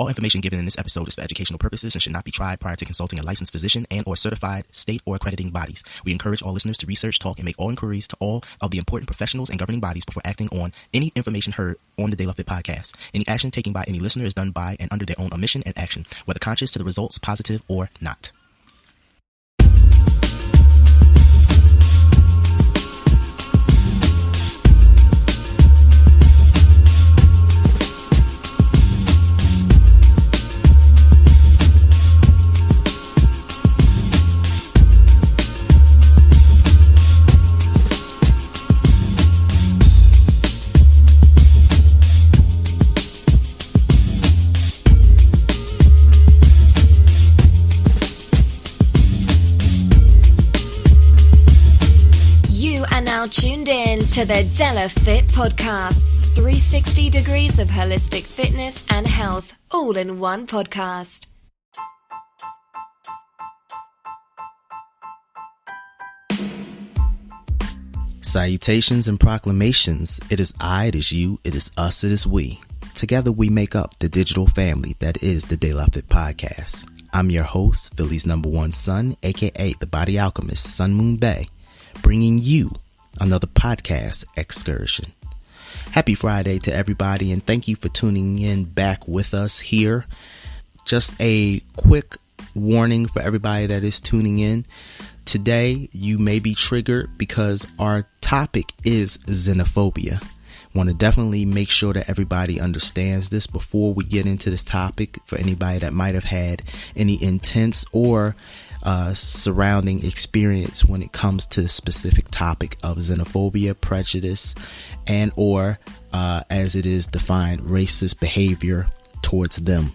All information given in this episode is for educational purposes and should not be tried prior to consulting a licensed physician and or certified state or accrediting bodies. We encourage all listeners to research, talk, and make all inquiries to all of the important professionals and governing bodies before acting on any information heard on the De La Fit podcast. Any action taken by any listener is done by and under their own omission and action, whether conscious to the results positive or not. Tuned in to the De La Fit podcasts, 360 degrees of holistic fitness and health, all in one podcast. Salutations and proclamations. It is I, it is you, it is us, it is we. Together we make up the digital family that is the De La Fit podcast. I'm your host, Philly's #1 son, aka the Body Alchemist, Sun Moon Bay, bringing you another podcast excursion. Happy Friday to everybody, and thank you for tuning in back with us here. Just a quick warning for everybody that is tuning in. Today you may be triggered because our topic is xenophobia. Want to definitely make sure that everybody understands this before we get into this topic, for anybody that might have had any intense or surrounding experience when it comes to the specific topic of xenophobia, prejudice, and or as it is defined, racist behavior towards them.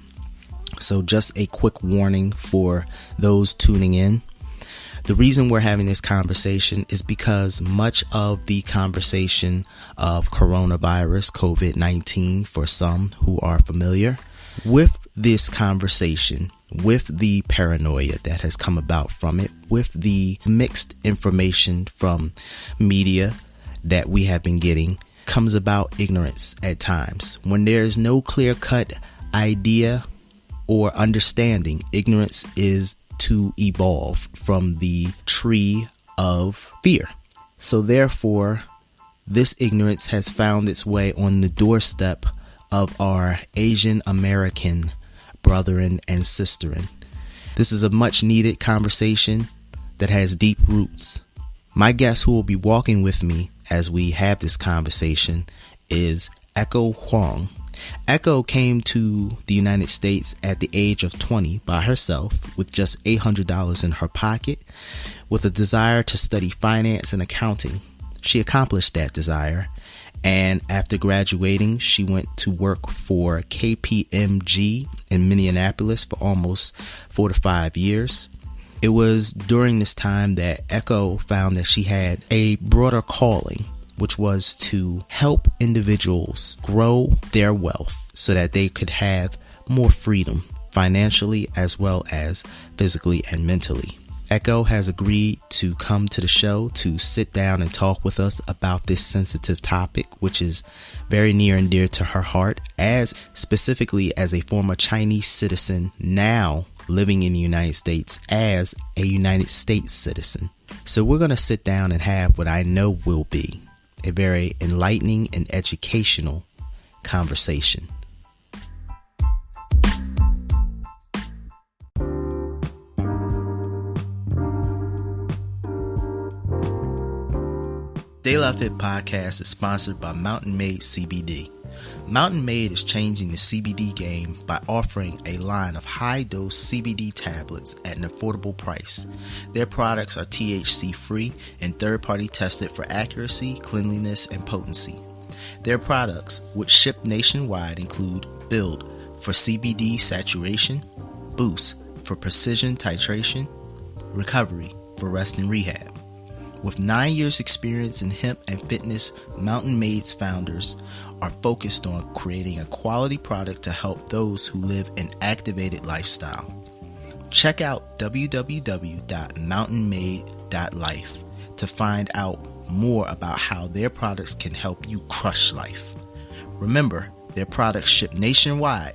So just a quick warning for those tuning in. The reason we're having this conversation is because much of the conversation of coronavirus, COVID-19, for some who are familiar with this conversation, with the paranoia that has come about from it, with the mixed information from media that we have been getting, comes about ignorance at times. When there is no clear-cut idea or understanding, ignorance is to evolve from the tree of fear. So therefore, this ignorance has found its way on the doorstep of our Asian American brethren and sisterin. This is a much needed conversation that has deep roots. My guest who will be walking with me as we have this conversation is Echo Huang. Echo came to the United States at the age of 20 by herself with just $800 in her pocket, with a desire to study finance and accounting. She accomplished that desire, and after graduating, she went to work for KPMG in Minneapolis for almost 4 to 5 years. It was during this time that Echo found that she had a broader calling, which was to help individuals grow their wealth so that they could have more freedom financially as well as physically and mentally. Echo has agreed to come to the show to sit down and talk with us about this sensitive topic, which is very near and dear to her heart, as specifically as a former Chinese citizen now living in the United States as a United States citizen. So we're going to sit down and have what I know will be a very enlightening and educational conversation. De La Fit podcast is sponsored by Mountain Made CBD. Mountain Made is changing the CBD game by offering a line of high-dose CBD tablets at an affordable price. Their products are THC-free and third-party tested for accuracy, cleanliness, and potency. Their products, which ship nationwide, include Build for CBD saturation, Boost for precision titration, Recovery for rest and rehab. With 9 years experience in hemp and fitness, Mountain Made's founders are focused on creating a quality product to help those who live an activated lifestyle. Check out www.mountainmade.life to find out more about how their products can help you crush life. Remember, their products ship nationwide.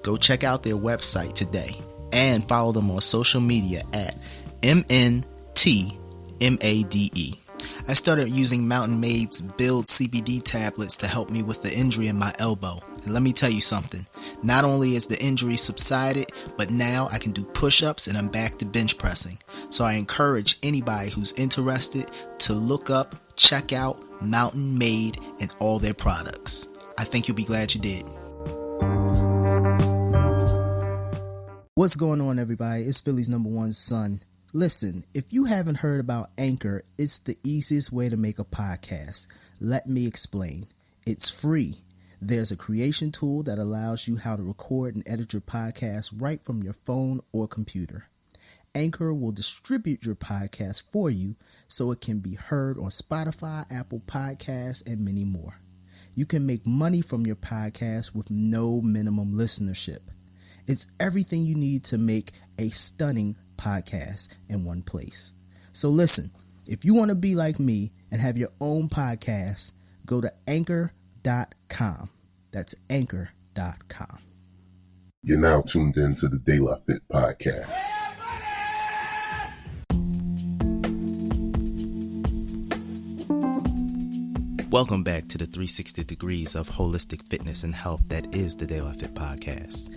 Go check out their website today and follow them on social media at MNTMADE. I started using Mountain Made's Build CBD tablets to help me with the injury in my elbow. And let me tell you something, not only is the injury subsided, but now I can do push-ups and I'm back to bench pressing. So I encourage anybody who's interested to look up, check out Mountain Made and all their products. I think you'll be glad you did. What's going on, everybody? It's Philly's #1 son. Listen, if you haven't heard about Anchor, it's the easiest way to make a podcast. Let me explain. It's free. There's a creation tool that allows you how to record and edit your podcast right from your phone or computer. Anchor will distribute your podcast for you so it can be heard on Spotify, Apple Podcasts, and many more. You can make money from your podcast with no minimum listenership. It's everything you need to make a stunning podcast in one place. So listen, if you want to be like me and have your own podcast, go to anchor.com. That's anchor.com. You're now tuned in to the De La Fit podcast. Welcome back to the 360 degrees of holistic fitness and health that is the De La Fit podcast.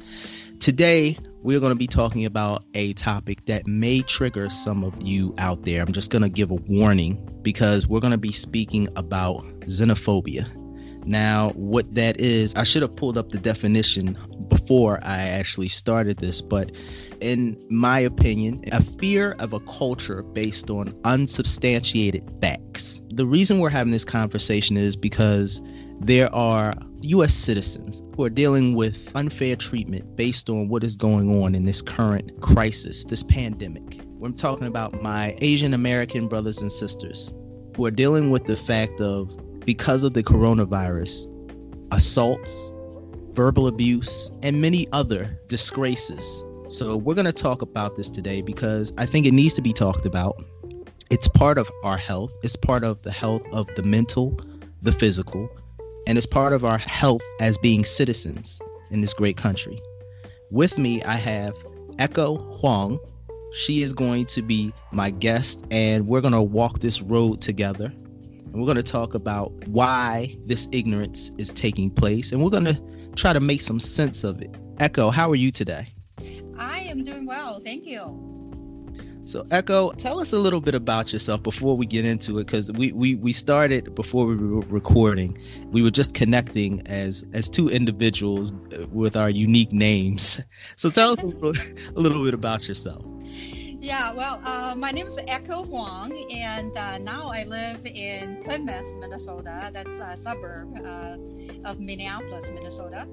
Today, we're going to be talking about a topic that may trigger some of you out there. I'm just going to give a warning because we're going to be speaking about xenophobia. Now, what that is, I should have pulled up the definition before I actually started this, but in my opinion, a fear of a culture based on unsubstantiated facts. The reason we're having this conversation is because there are U.S. citizens who are dealing with unfair treatment based on what is going on in this current crisis, this pandemic. I'm talking about my Asian American brothers and sisters who are dealing with the fact of, because of the coronavirus, assaults, verbal abuse, and many other disgraces. So we're going to talk about this today because I think it needs to be talked about. It's part of our health. It's part of the health of the mental, the physical, and it's part of our health as being citizens in this great country. With me, I have Echo Huang. She is going to be my guest, and we're going to walk this road together. And we're going to talk about why this ignorance is taking place, and we're going to try to make some sense of it. Echo, how are you today? I am doing well, thank you. So Echo, tell us a little bit about yourself before we get into it, because we started before we were recording. We were just connecting as two individuals with our unique names. So tell us a little bit about yourself. Yeah, well, my name is Echo Huang, and now I live in Plymouth, Minnesota. That's a suburb of Minneapolis, Minnesota.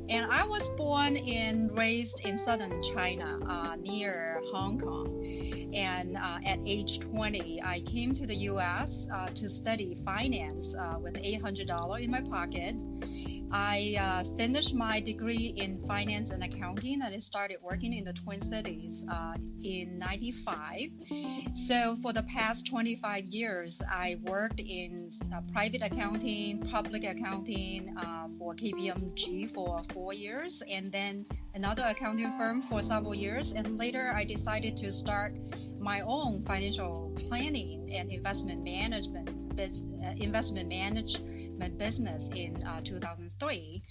And I was born and raised in southern China, near Hong Kong. And at age 20, I came to the U.S. To study finance with $800 in my pocket. I finished my degree in finance and accounting, and I started working in the Twin Cities in 95. So for the past 25 years, I worked in private accounting, public accounting for KPMG for 4 years, and then another accounting firm for several years. And later, I decided to start my own financial planning and investment management business in 2003,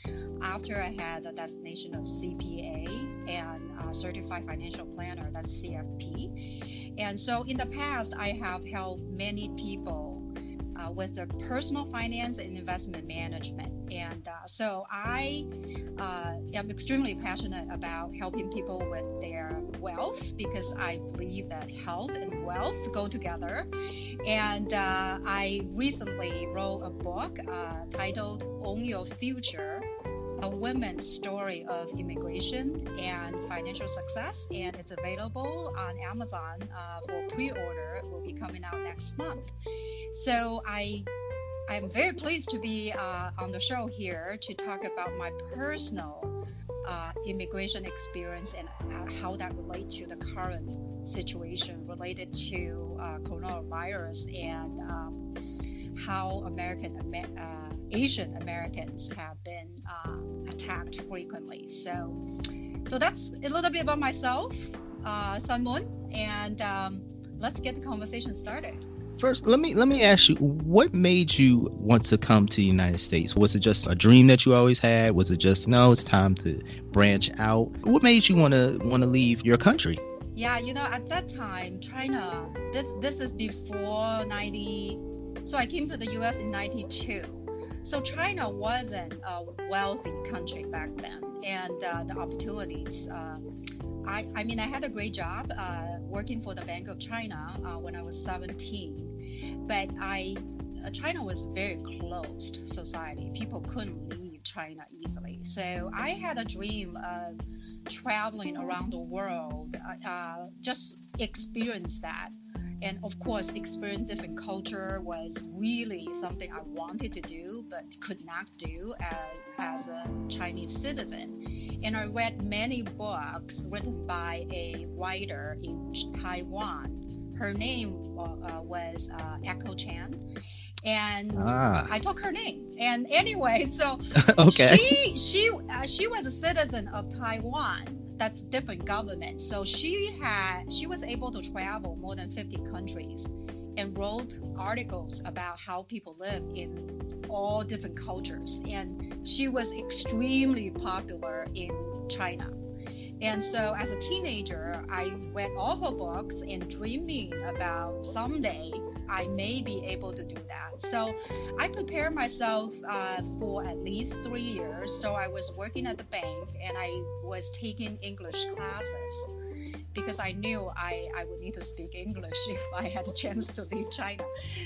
after I had a designation of CPA and Certified Financial Planner, that's CFP. And so in the past, I have helped many people with their personal finance and investment management. And so I am extremely passionate about helping people with their wealth, because I believe that health and wealth go together. And I recently wrote a book titled Own Your Future, a woman's story of immigration and financial success, and it's available on Amazon for pre-order. It will be coming out next month. So I'm very pleased to be on the show here to talk about my personal immigration experience and how that relates to the current situation related to coronavirus and how Asian Americans have been attacked frequently. So So that's a little bit about myself, Sun Moon, and let's get the conversation started. First, let me ask you, what made you want to come to the United States? Was it just a dream that you always had? Was it just, no, it's time to branch out? What made you want to leave your country? Yeah, at that time, China, this is before 90. So I came to the US in 92. So China wasn't a wealthy country back then. And the opportunities, I had a great job working for the Bank of China when I was 17. But China was a very closed society. People couldn't leave China easily. So I had a dream of traveling around the world, just experience that. And of course, experience different culture was really something I wanted to do, but could not do as a Chinese citizen. And I read many books written by a writer in Taiwan. Her name was Echo Huang. And I took her name. And anyway, so okay. she was a citizen of Taiwan. That's different government. So she was able to travel more than 50 countries and wrote articles about how people live in all different cultures. And she was extremely popular in China. And so as a teenager, I read all her books and dreaming about someday I may be able to do that. So I prepared myself for at least 3 years. So I was working at the bank and I was taking English classes because I knew I would need to speak English if I had a chance to leave China.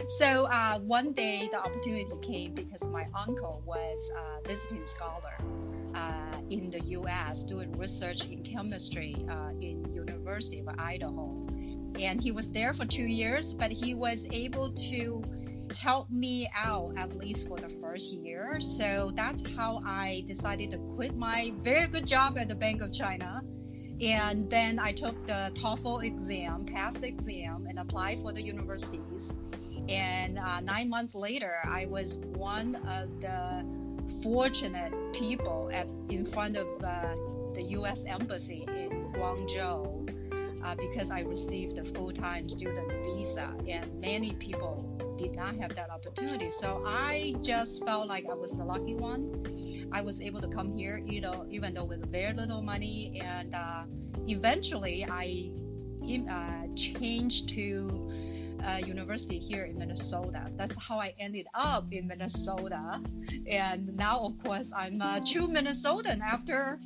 So one day the opportunity came because my uncle was a visiting scholar in the US doing research in chemistry in University of Idaho. And he was there for 2 years, but he was able to help me out at least for the first year. So that's how I decided to quit my very good job at the Bank of China. And then I took the TOEFL exam, passed the exam, and applied for the universities. And 9 months later, I was one of the fortunate people in front of the U.S. Embassy in Guangzhou because I received a full-time student visa, and many people did not have that opportunity. So I just felt like I was the lucky one. I was able to come here, even though with very little money, and eventually I changed to university here in Minnesota. That's how I ended up in Minnesota. And now, of course, I'm a true Minnesotan after,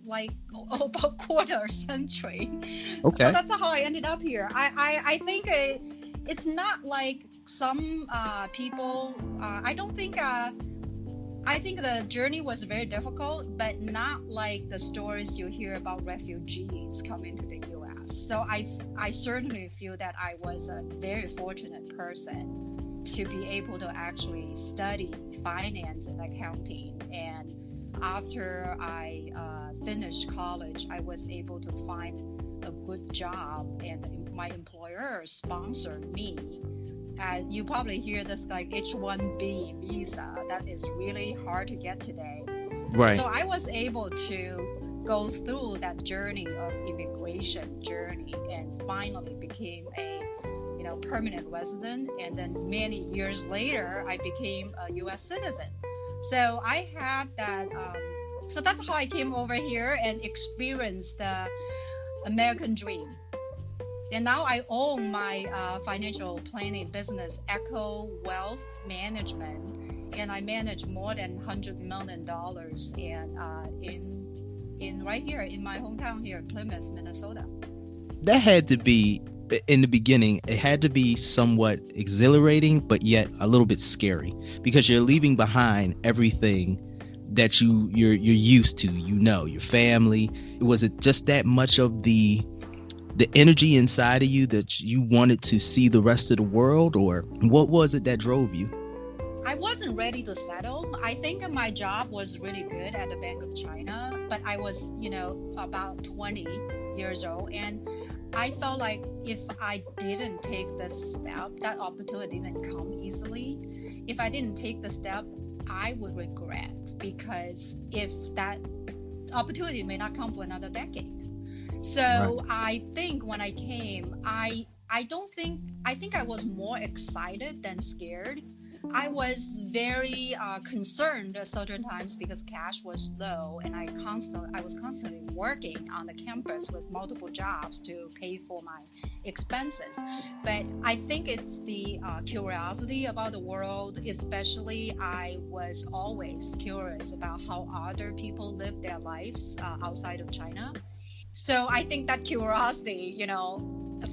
like about quarter century. Okay. So that's how I ended up here. I think it's not like some people, I think the journey was very difficult, but not like the stories you hear about refugees coming to the U.S. So I certainly feel that I was a very fortunate person to be able to actually study finance and accounting. And after I finished college, I was able to find a good job, and my employer sponsored me. You probably hear this like H-1B visa. That is really hard to get today. Right. So I was able to go through that journey of immigration journey and finally became a permanent resident. And then many years later, I became a U.S. citizen. So I had that. So that's how I came over here and experienced the American dream. And now I own my financial planning business, Echo Wealth Management, and I manage more than $100 million in right here in my hometown here, Plymouth, Minnesota. That had to be, in the beginning, it had to be somewhat exhilarating, but yet a little bit scary, because you're leaving behind everything that you're used to, your family. Was it just that much of the energy inside of you that you wanted to see the rest of the world, or what was it that drove you? I wasn't ready to settle. I think my job was really good at the Bank of China, but I was, about 20 years old, and I felt like if I didn't take this step, that opportunity didn't come easily. If I didn't take the step, I would regret, because if that opportunity may not come for another decade. So I think when I came, I think I was more excited than scared. I was very concerned at certain times because cash was low, and I was constantly working on the campus with multiple jobs to pay for my expenses. But I think it's the curiosity about the world. Especially, I was always curious about how other people live their lives outside of China. So I think that curiosity,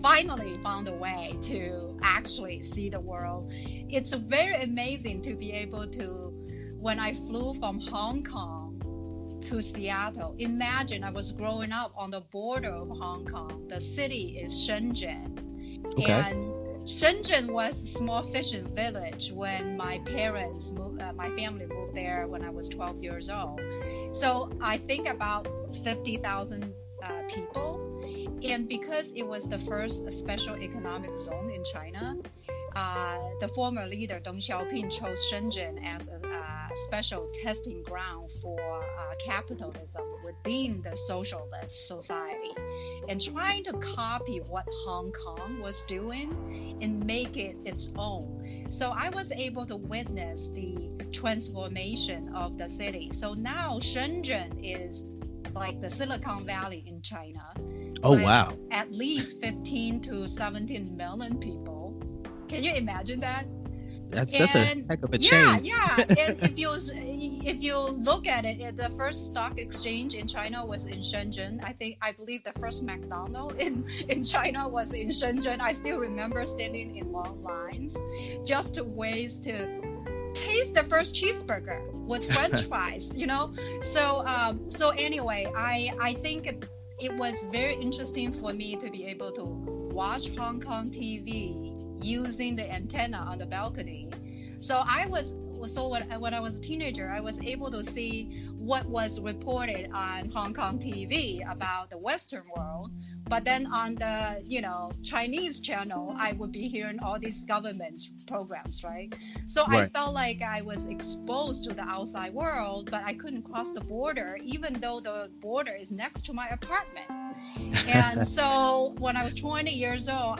finally found a way to actually see the world. It's very amazing to be able to, when I flew from Hong Kong to Seattle, imagine I was growing up on the border of Hong Kong. The city is Shenzhen. Okay. And Shenzhen was a small fishing village when my parents moved, my family moved there when I was 12 years old. So I think about 50,000 people. And because it was the first special economic zone in China, the former leader Deng Xiaoping chose Shenzhen as a special testing ground for capitalism within the socialist society, and trying to copy what Hong Kong was doing and make it its own. So I was able to witness the transformation of the city. So now Shenzhen is like the Silicon Valley in China. Oh, wow. At least 15 to 17 million people. Can you imagine that? That's a heck of a change. Yeah. And if you look at it, the first stock exchange in China was in Shenzhen. I believe the first McDonald's in China was in Shenzhen. I still remember standing in long lines just to ways to taste the first cheeseburger with French fries. So anyway, I think it was very interesting for me to be able to watch Hong Kong TV using the antenna on the balcony. So when I was a teenager, I was able to see what was reported on Hong Kong TV about the Western world. But then on the, Chinese channel, I would be hearing all these government programs, right? So I felt like I was exposed to the outside world, but I couldn't cross the border, even though the border is next to my apartment. And so when I was 20 years old,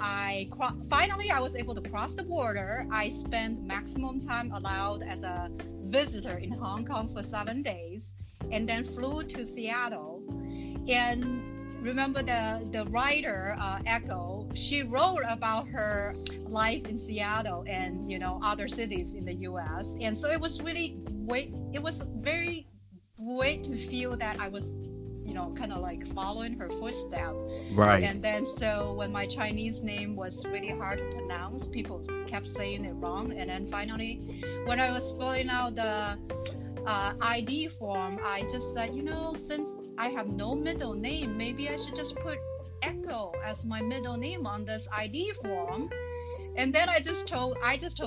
finally I was able to cross the border. I spent maximum time allowed as a visitor in Hong Kong for 7 days, and then flew to Seattle. And remember the writer, Echo, she wrote about her life in Seattle and, other cities in the U.S. And so it was really great. It was very great to feel that I was, kind of like following her footsteps. Right. And then so when my Chinese name was really hard to pronounce, people kept saying it wrong. And then finally, when I was filling out the ID form, I just said, since I have no middle name, maybe I should just put Echo as my middle name on this ID form. And then I just told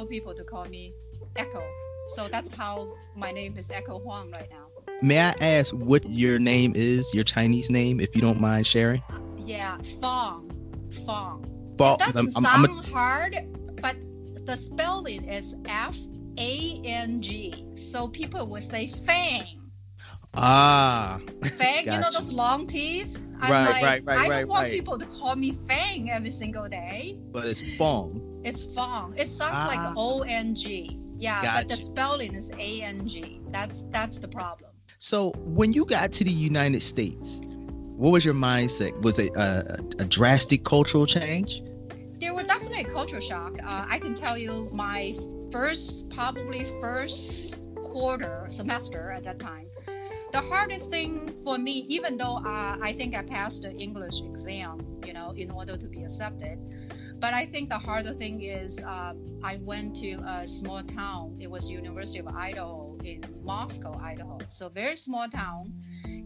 people to call me Echo. So that's how my name is Echo Huang right now. May I ask what your name is, your Chinese name, if you don't mind sharing? Yeah, Fang. It doesn't sound hard, but the spelling is F-A-N-G. So people would say Fang. Ah. Fang, Gotcha. those long teeth? Right. I don't want people to call me Fang every single day. But it's Fong. It's Fang. It sounds like O-N-G. Yeah, Gotcha. But the spelling is A-N-G. That's the problem. So when you got to the United States, what was your mindset? Was it a drastic cultural change? There was definitely a culture shock. I can tell you my first quarter semester at that time. The hardest thing for me, even though I think I passed the English exam, in order to be accepted, but I think the harder thing is I went to a small town. It was University of Idaho in Moscow, Idaho. So very small town.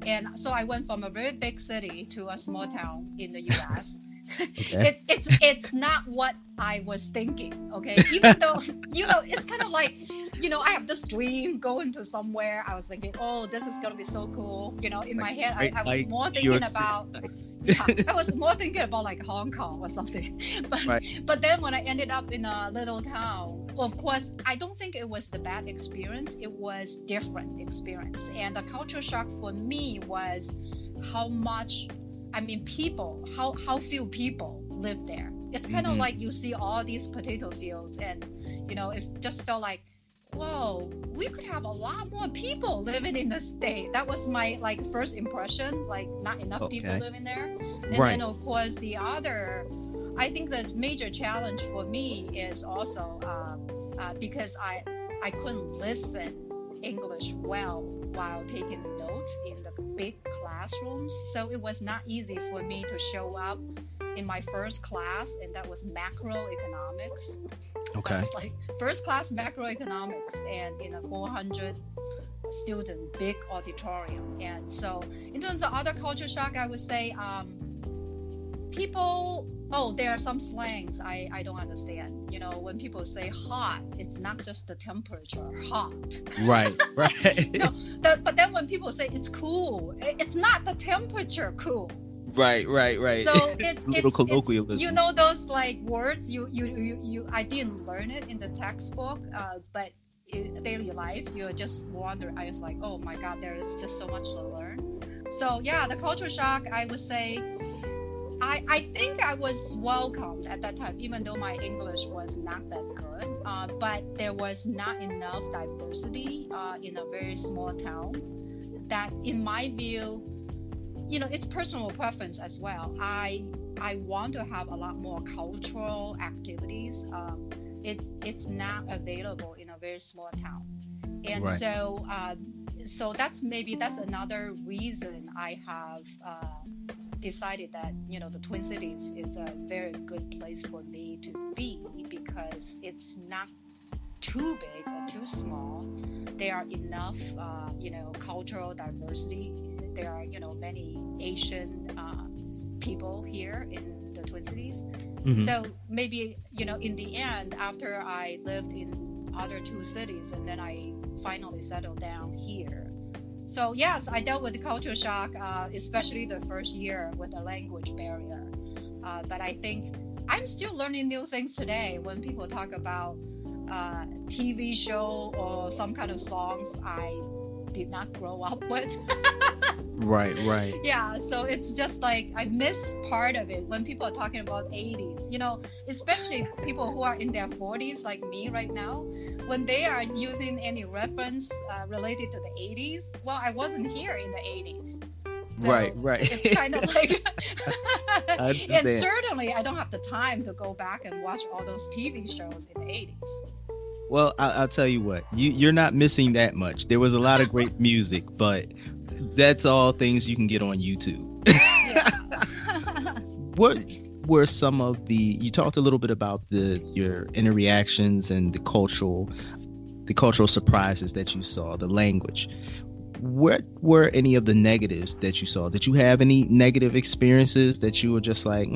And so I went from a very big city to a small town in the U.S. Okay. It's not what I was thinking, okay? Even though, it's kind of like, I have this dream going to somewhere. I was thinking, oh, this is going to be so cool. In my head, I was more thinking about, I was more thinking about like Hong Kong or something. But then when I ended up in a little town, of course, I don't think it was the bad experience. It was different experience. And the culture shock for me was how few people live there. It's kind of like you see all these potato fields, and it just felt like, whoa, we could have a lot more people living in the state. That was my first impression, like not enough people living there. And then of course I think the major challenge for me is also because I couldn't listen English well while taking notes in the big classrooms. So it was not easy for me to show up in my first class, and that was macroeconomics. Okay. That's like first class macroeconomics, and in a 400 student big auditorium. And so in terms of other culture shock, I would say there are some slangs I don't understand. When people say hot, it's not just the temperature, hot. Right. But then when people say it's cool, it's not the temperature cool. Right. So it's little colloquialism. Those words I didn't learn it in the textbook, but in daily life you're just wondering. I was like, oh my God, there is just so much to learn. So yeah, the culture shock, I would say, I think I was welcomed at that time, even though my English was not that good. But there was not enough diversity in a very small town. That, in my view, it's personal preference as well. I want to have a lot more cultural activities. It's not available in a very small town, and so that's another reason I have decided that the Twin Cities is a very good place for me to be, because it's not too big or too small. There are enough cultural diversity. There are many Asian people here in the Twin Cities. So maybe in the end, after I lived in other two cities, and then I finally settled down here. So yes, I dealt with the culture shock, especially the first year with the language barrier. But I think I'm still learning new things today when people talk about TV show or some kind of songs I did not grow up with. Right. Yeah, so it's just like I miss part of it when people are talking about 80s, especially people who are in their 40s like me right now, when they are using any reference related to the 80s. Well, I wasn't here in the 80s. So right. It's kind of like and certainly I don't have the time to go back and watch all those TV shows in the 80s. Well, I'll tell you what, you're not missing that much. There was a lot of great music, but that's all things you can get on YouTube. What were some of you talked a little bit about your inner reactions and the cultural surprises that you saw, the language. What were any of the negatives that you saw? Did you have any negative experiences that you were just like,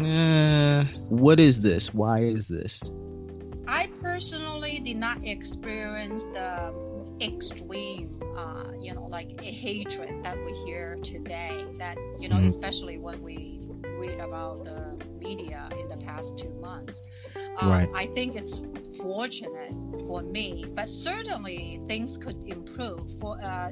what is this? Why is this? I personally did not experience the extreme, like a hatred that we hear today. That, especially when we read about the media in the past 2 months. I think it's fortunate for me, but certainly things could improve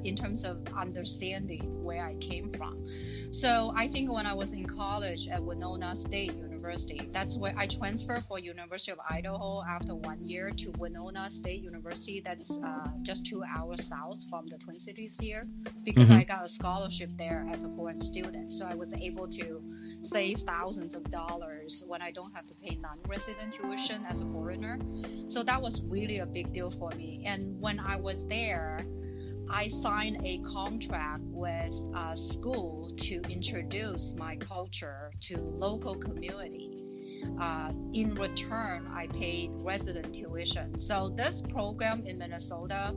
in terms of understanding where I came from. So I think when I was in college at Winona State University, that's where I transferred for University of Idaho after 1 year to Winona State University. That's just 2 hours south from the Twin Cities here, because I got a scholarship there as a foreign student. So I was able to save thousands of dollars when I don't have to pay non-resident tuition as a foreigner. So that was really a big deal for me. And when I was there, I signed a contract with a school to introduce my culture to local community. In return, I paid resident tuition. So this program in Minnesota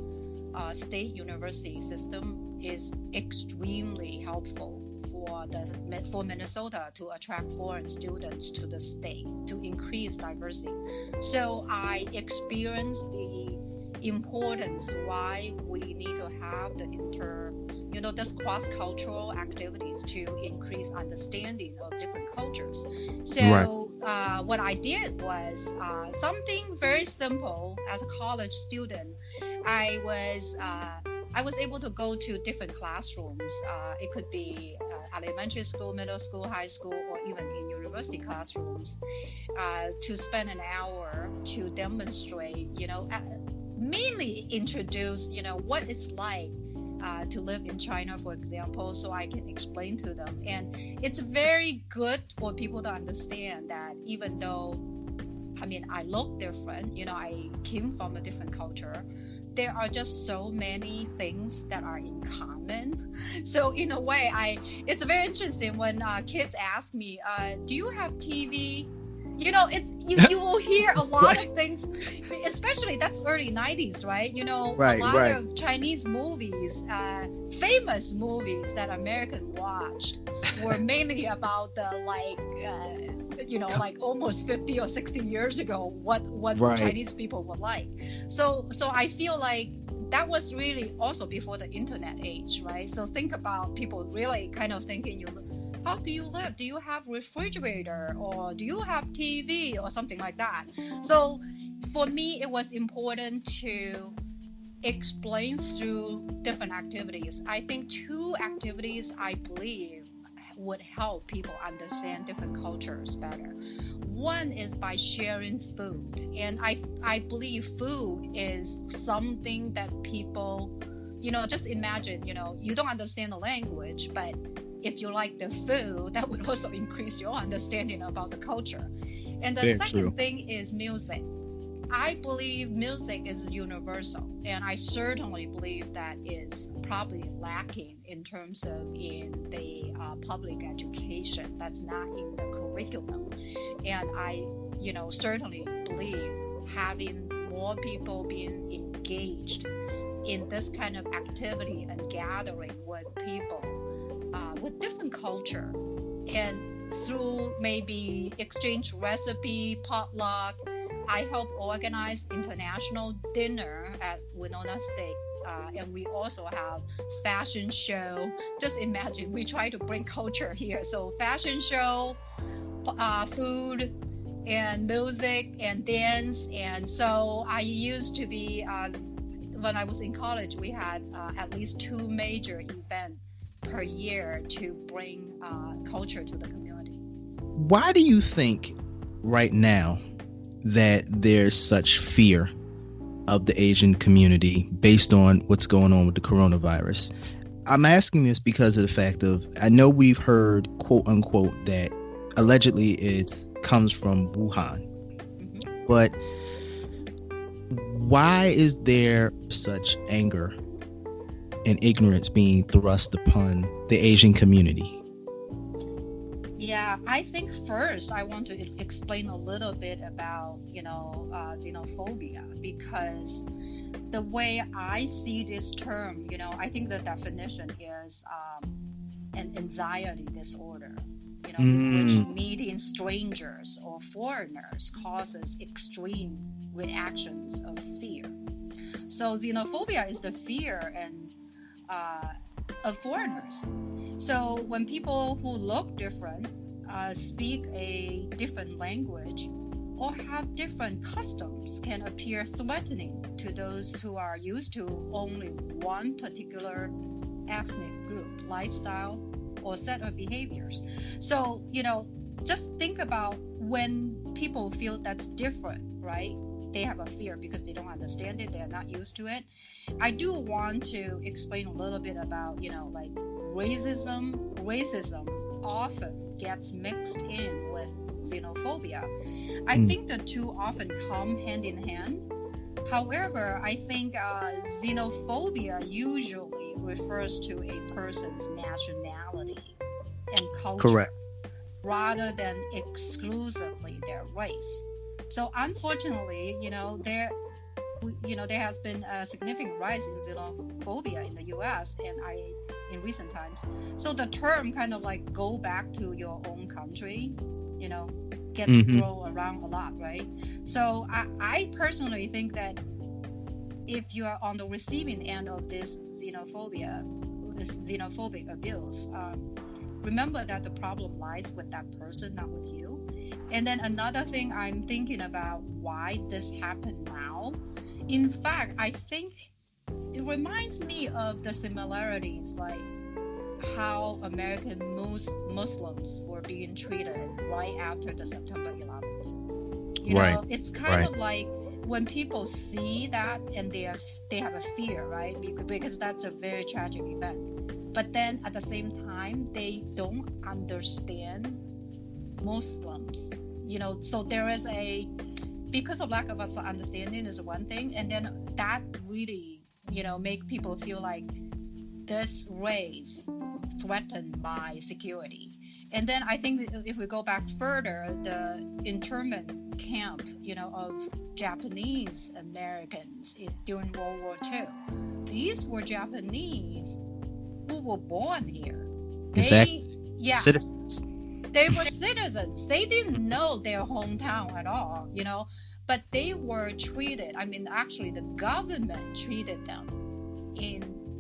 State University system is extremely helpful for Minnesota to attract foreign students to the state, to increase diversity. So I experienced the importance why we need to have the this cross-cultural activities to increase understanding of different cultures. So what I did was something very simple. As a college student, I was able to go to different classrooms. It could be elementary school, middle school, high school, or even in university classrooms, to spend an hour to demonstrate, mainly introduce, what it's like to live in China, for example, so I can explain to them. And it's very good for people to understand that even though, I look different, I came from a different culture, there are just so many things that are in common. So in a way, it's very interesting when kids ask me, do you have TV? You will hear a lot of things, especially that's early 90s, right? A lot of Chinese movies, famous movies that American watched were mainly about the like almost 50 or 60 years ago, what Chinese people were like. So I feel like that was really also before the internet age, right? So think about people really kind of thinking, how do you live? Do you have refrigerator, or do you have TV, or something like that? So for me, it was important to explain through different activities. I think 2 activities I believe would help people understand different cultures better. One is by sharing food, and I believe food is something that people, just imagine, you don't understand the language, but if you like the food, that would also increase your understanding about the culture. And the second thing is music. I believe music is universal, and I certainly believe that is probably lacking in terms of in the public education. That's not in the curriculum. And I, certainly believe having more people being engaged in this kind of activity and gathering with people with different culture, and through maybe exchange recipe, potluck. I help organize international dinner at Winona State, and we also have fashion show. Just imagine, we try to bring culture here. So fashion show, food, and music and dance. And so I used to be, when I was in college, we had at least 2 major events per year to bring culture to the community. Why do you think right now that there's such fear of the Asian community based on what's going on with the coronavirus? I'm asking this because of the fact of, I know we've heard, quote unquote, that allegedly it comes from Wuhan. Mm-hmm. But why is there such anger and ignorance being thrust upon the Asian community? Yeah, I think first I want to explain a little bit about, xenophobia, because the way I see this term, I think the definition is an anxiety disorder, in which meeting strangers or foreigners causes extreme reactions of fear. So xenophobia is the fear and of foreigners. So when people who look different, speak a different language, or have different customs can appear threatening to those who are used to only one particular ethnic group, lifestyle, or set of behaviors. So, just think about when people feel that's different, right? They have a fear because they don't understand it, they're not used to it. I do want to explain a little bit about, like racism. Racism often gets mixed in with xenophobia. I think the two often come hand in hand. However, I think xenophobia usually refers to a person's nationality and culture. Correct. Rather than exclusively their race. So unfortunately, there has been a significant rise in xenophobia in the U.S. and in recent times. So the term kind of like go back to your own country, gets thrown around a lot, right? So I personally think that if you are on the receiving end of this xenophobia, is xenophobic abuse, remember that the problem lies with that person, not with you. And then another thing I'm thinking about why this happened now. In fact, I think it reminds me of the similarities, like how American Muslims were being treated right after the September 11th. You know, it's kind of like when people see that and they have a fear, right? Because that's a very tragic event. But then at the same time, they don't understand Muslims. You know, so there is because of lack of understanding is one thing, and then that really, you know, make people feel like this race threatened my security. And then I think if we go back further, the internment camp, you know, of Japanese Americans during World War II, these were Japanese who were born here. Exactly. Citizens. They were citizens. They didn't know their hometown at all, you know, but they were treated. I mean, actually, the government treated them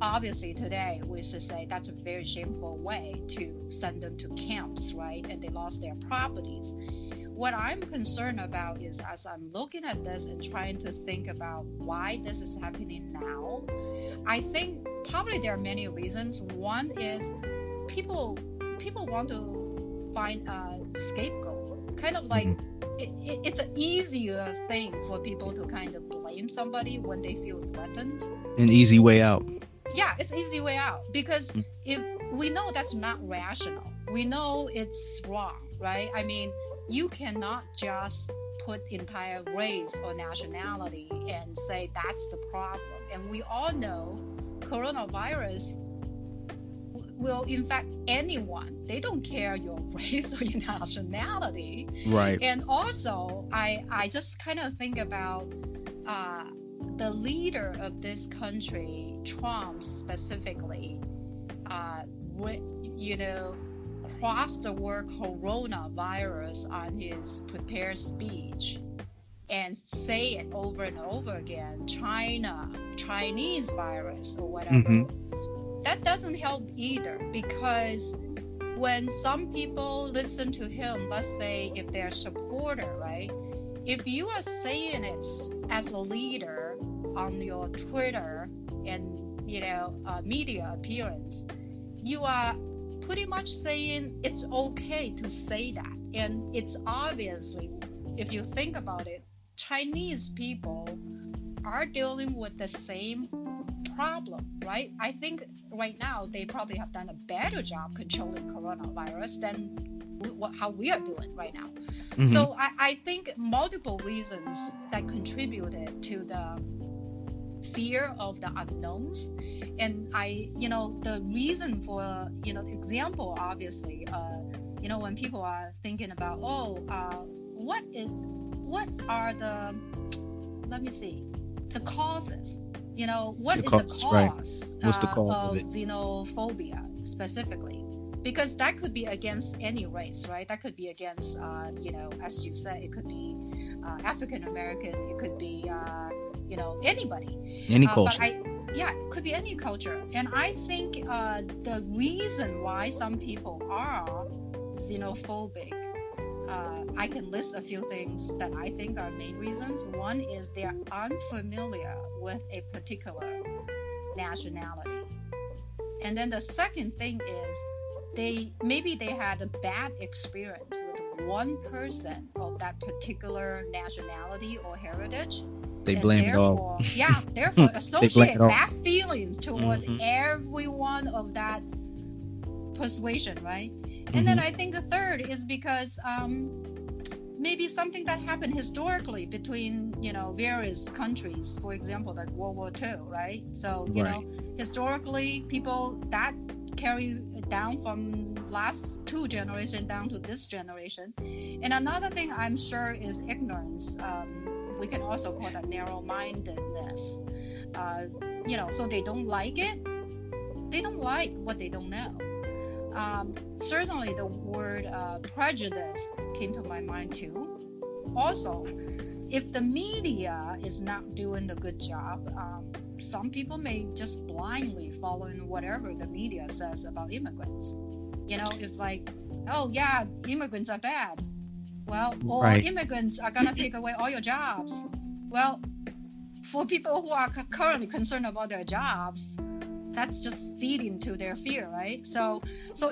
obviously today we should say that's a very shameful way to send them to camps, right? And they lost their properties. What I'm concerned about is, as I'm looking at this and trying to think about why this is happening now, I think probably there are many reasons. One is people want to find a scapegoat, kind of like it's an easier thing for people to kind of blame somebody when they feel threatened. An easy way out. Yeah, it's an easy way out, because if we know that's not rational, we know it's wrong, right? I mean, you cannot just put entire race or nationality and say that's the problem. And we all know coronavirus will infect anyone. They don't care your race or your nationality. Right. And also, I just kind of think about the leader of this country, Trump specifically, you know, crossed the word coronavirus on his prepared speech and say it over and over again, Chinese virus or whatever. That doesn't help either, because when some people listen to him, let's say if they're a supporter, right? If you are saying it as a leader on your Twitter and, you know, media appearance, you are pretty much saying it's okay to say that. And it's obviously, if you think about it, Chinese people are dealing with the same problem, right? I think right now they probably have done a better job controlling coronavirus than how we are doing right now. So I think multiple reasons that contributed to the fear of the unknowns. And the reason for, example, obviously, when people are thinking about, what are the causes? What is the cause, right. What's the cause of xenophobia specifically? Because that could be against any race, right? That could be against, as you said, it could be African American, it could be, anybody. Any culture. It could be any culture. And I think the reason why some people are xenophobic, I can list a few things that I think are main reasons. One is they're unfamiliar with a particular nationality. And then the second thing is maybe they had a bad experience with one person of that particular nationality or heritage. They blame it all. Therefore associate bad feelings towards everyone of that persuasion, right? And then I think the third is because maybe something that happened historically between, various countries, for example, like World War II, right? So, historically, people that carry down from last two generations down to this generation. And another thing I'm sure is ignorance. We can also call that narrow-mindedness. So they don't like it. They don't like what they don't know. Certainly the word prejudice came to my mind too. Also, if the media is not doing a good job, some people may just blindly follow in whatever the media says about immigrants. It's like, oh yeah, immigrants are bad. Well, or Right. immigrants are gonna take away all your jobs. Well, for people who are currently concerned about their jobs, that's just feeding to their fear, right? So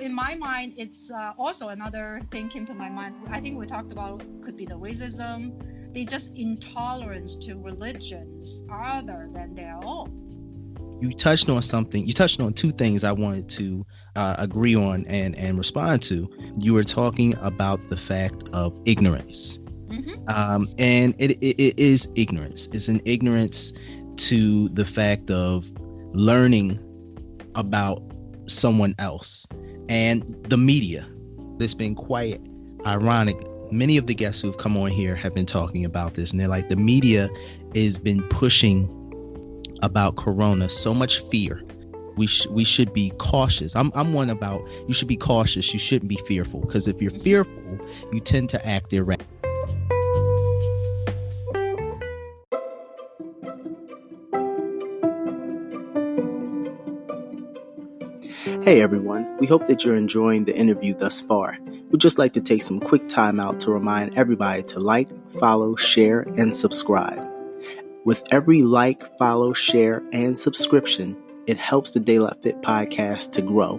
in my mind, it's also another thing came to my mind. I think we talked about could be the racism, the just intolerance to religions other than their own. You touched on something. You touched on two things I wanted to agree on and respond to. You were talking about the fact of ignorance. And it is ignorance. It's an ignorance to the fact of learning about someone else. And the media, it's been quite ironic. Many of the guests who've come on here have been talking about this, and they're like, the media has been pushing about corona so much fear. We should be cautious. I'm one about, you should be cautious. You shouldn't be fearful, because if you're fearful, you tend to act erratic. Hey everyone, we hope that you're enjoying the interview thus far. We'd just like to take some quick time out to remind everybody to like, follow, share, and subscribe. With every like, follow, share, and subscription, it helps the De La Fit podcast to grow.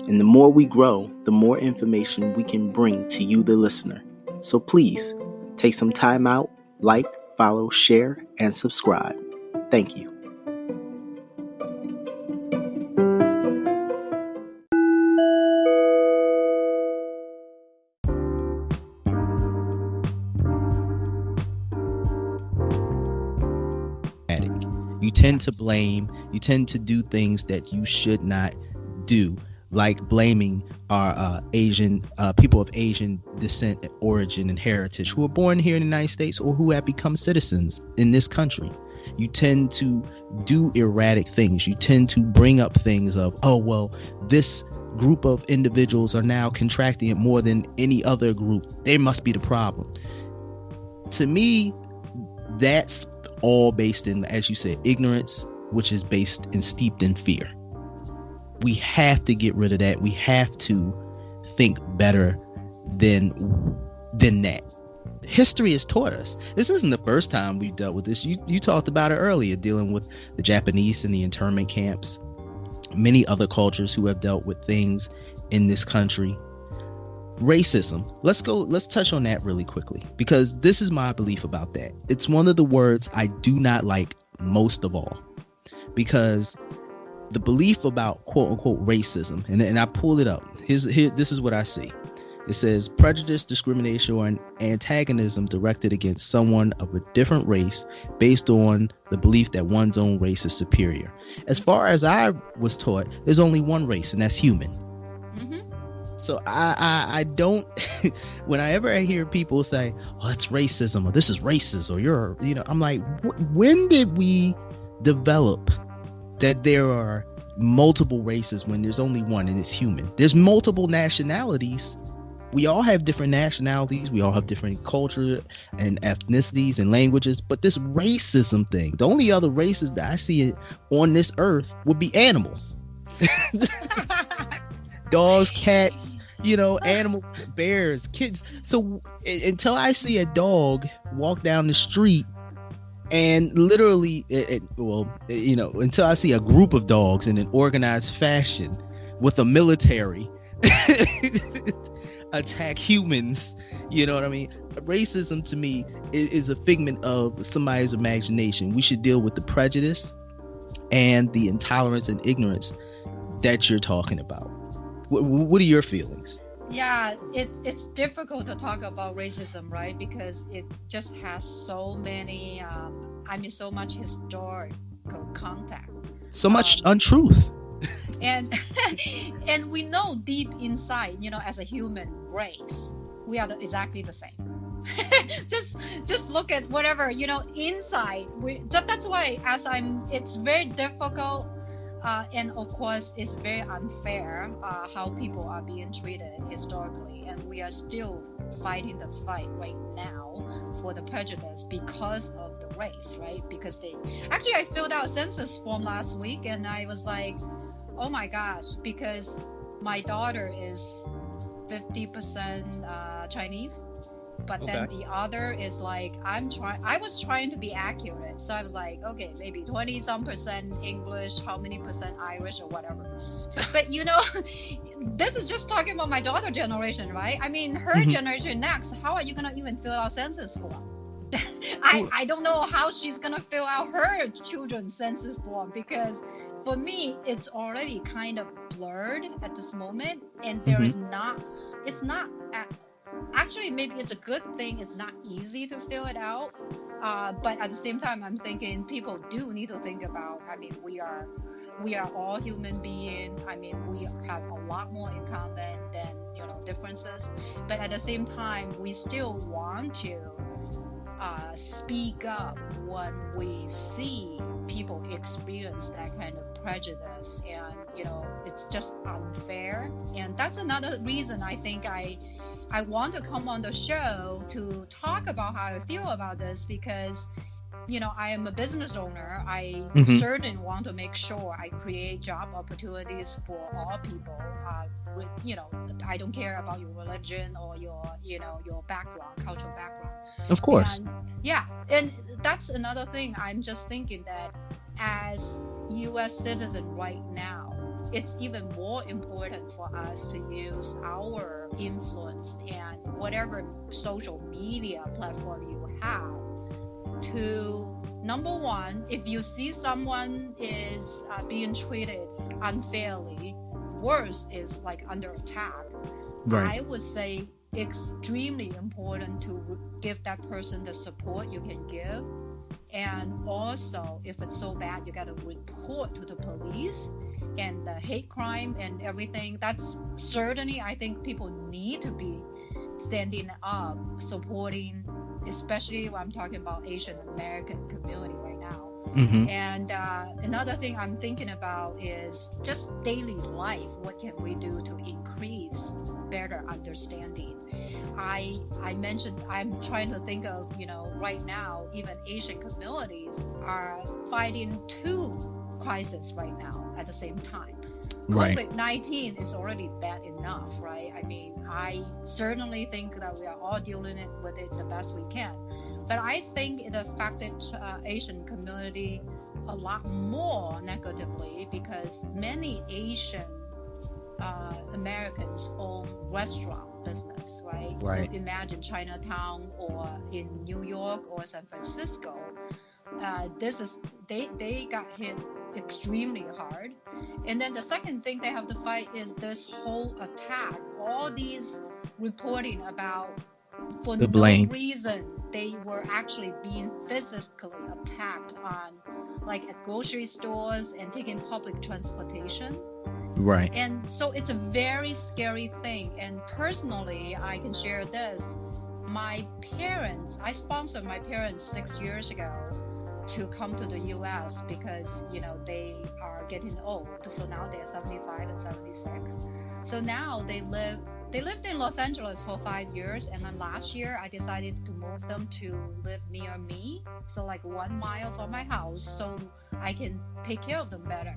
And the more we grow, the more information we can bring to you, the listener. So please, take some time out, like, follow, share, and subscribe. Thank you. You tend to blame, you tend to do things that you should not do, like blaming our Asian people of Asian descent, origin, and heritage who are born here in the United States or who have become citizens in this country. You tend to do erratic things. You tend to bring up things of, oh, well, this group of individuals are now contracting it more than any other group. They must be the problem. To me, that's all based in, as you said, ignorance, which is based and steeped in fear. We have to get rid of that. We have to think better than that. History has taught us. This isn't the first time we've dealt with this. You talked about it earlier, dealing with the Japanese and the internment camps. Many other cultures who have dealt with things in this country. Racism. Let's touch on that really quickly, because this is my belief about that. It's one of the words I do not like most of all, because the belief about quote unquote racism, and I pulled it up. Here, this is what I see. It says prejudice, discrimination, or antagonism directed against someone of a different race based on the belief that one's own race is superior. As far as I was taught, there's only one race, and that's human. So I don't, whenever I hear people say, oh, that's racism, or this is racist, or I'm like, when did we develop that there are multiple races when there's only one and it's human? There's multiple nationalities. We all have different nationalities. We all have different culture and ethnicities and languages. But this racism thing, the only other races that I see on this earth would be animals. Dogs, cats, animal, bears, kids. So until I see a dog walk down the street and literally, until I see a group of dogs in an organized fashion with a military attack humans, you know what I mean? Racism to me is a figment of somebody's imagination. We should deal with the prejudice and the intolerance and ignorance that you're talking about. What are your feelings? Yeah, it's difficult to talk about racism, right? Because it just has so many, so much historical contact. So much untruth. And and we know deep inside, as a human race, we are exactly the same. just look at whatever, inside. That's why it's very difficult. And of course, it's very unfair how people are being treated historically, and we are still fighting the fight right now for the prejudice because of the race, right? Because I filled out a census form last week, and I was like, oh my gosh, because my daughter is 50% Chinese, but then the other is like, I was trying to be accurate, so I was like, okay, maybe 20-some% English, how many percent Irish or whatever. But this is just talking about my daughter generation, right? I mean, her generation next, how are you gonna even fill out census form? I don't know how she's gonna fill out her children's census form, because for me it's already kind of blurred at this moment, and there is actually, maybe it's a good thing it's not easy to fill it out, but at the same time I'm thinking people do need to think about, I mean, we are all human beings. I mean, we have a lot more in common than differences, but at the same time we still want to speak up when we see people experience that kind of prejudice, and it's just unfair. And that's another reason I think I want to come on the show to talk about how I feel about this, because I am a business owner. I certainly want to make sure I create job opportunities for all people. I don't care about your religion or your background, cultural background. Of course. And that's another thing. I'm just thinking that as U.S. citizen right now, it's even more important for us to use our influence and whatever social media platform you have to, number one, if you see someone is being treated unfairly, worse is like under attack, I would say extremely important to give that person the support you can give. And also, if it's so bad, you got to report to the police, and the hate crime and everything. That's certainly, I think people need to be standing up, supporting, especially when I'm talking about Asian American community right now. And another thing I'm thinking about is just daily life. What can we do to increase better understanding? I mentioned I'm trying to think of, right now, even Asian communities are fighting two crises right now at the same time. Right. COVID-19 is already bad enough, right? I mean, I certainly think that we are all dealing with it the best we can. But I think it affected Asian community a lot more negatively, because many Asian Americans own restaurant business, right? So imagine Chinatown or in New York or San Francisco. They got hit extremely hard. And then the second thing they have to fight is this whole attack, all these reporting about for no reason they were actually being physically attacked on, like at grocery stores and taking public transportation. Right. And so it's a very scary thing. And personally, I can share this. I sponsored my parents 6 years ago to come to the U.S. because, they are getting old. So now they're 75 and 76. So now they lived in Los Angeles for 5 years. And then last year, I decided to move them to live near me. So like 1 mile from my house, so I can take care of them better.